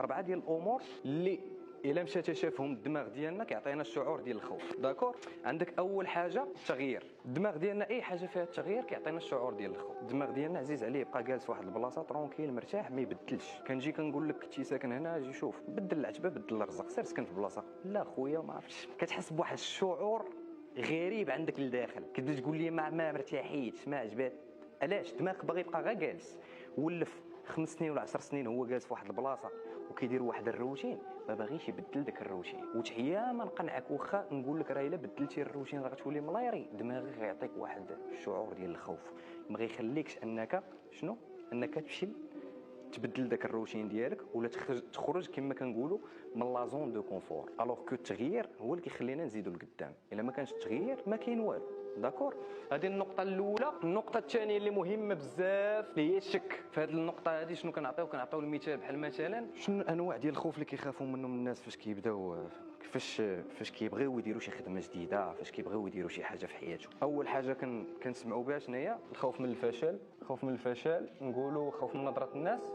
4 ديال الامور اللي الا مشى شافهم الدماغ ديالنا كيعطينا الشعور ديال الخوف. داكور؟ عندك اول حاجه التغيير. الدماغ ديالنا اي حاجه فيها التغيير كيعطينا الشعور ديال الخوف. الدماغ ديالنا عزيز عليه يبقى جالس واحد البلاصه ترونكيل مرتاح ما يبدلش. كنجي كنقول لك كنتي ساكن هنا اجي شوف بدل العتبه بدل الرزق سير سكن في بلاصه. لا خويا ما عرفتش كتحس بواحد الشعور غريب عندك لداخل كتبدا تقول لي ما مرتاحيتش ما عجبات. علاش؟ دماغك باغي يبقى غير جالس. ولف 5 سنين ولا 10 سنين هو جالس في واحد البلاصه وكيدير واحد الروتين ما باغيش يبدل داك الروتين. وتحيا ما نقنعك واخا نقول لك راه الا بدلتي الروتين راه غتولي ملايري. دماغك غيعطيك واحد الشعور ديال الخوف ما غيخليكش انك شنو انك تمشي تبدل داك الروتين ديالك ولا تخرج كما كنقولوا من لا زون دو كونفور. الوغ كو التغيير هو اللي كيخلينا نزيدوا لقدام. الا ما كانش التغيير ما كاين والو. داكور؟ هذه النقطه الاولى. النقطه الثانيه اللي مهمه بزاف اللي هي الشك. في هذه النقطه هذه شنو كنعطيو المثال بحال مثلا شنو الانواع ديال الخوف اللي كيخافوا منهم الناس فاش كيبداو فاش كيبغيو يديروا شي خدمه جديده فاش كيبغيو يديروا شي حاجه في حياتهم. اول حاجه كنسمعوا بها شنو هي؟ الخوف من الفشل. الخوف من الفشل نقولوا خوف من نظره الناس.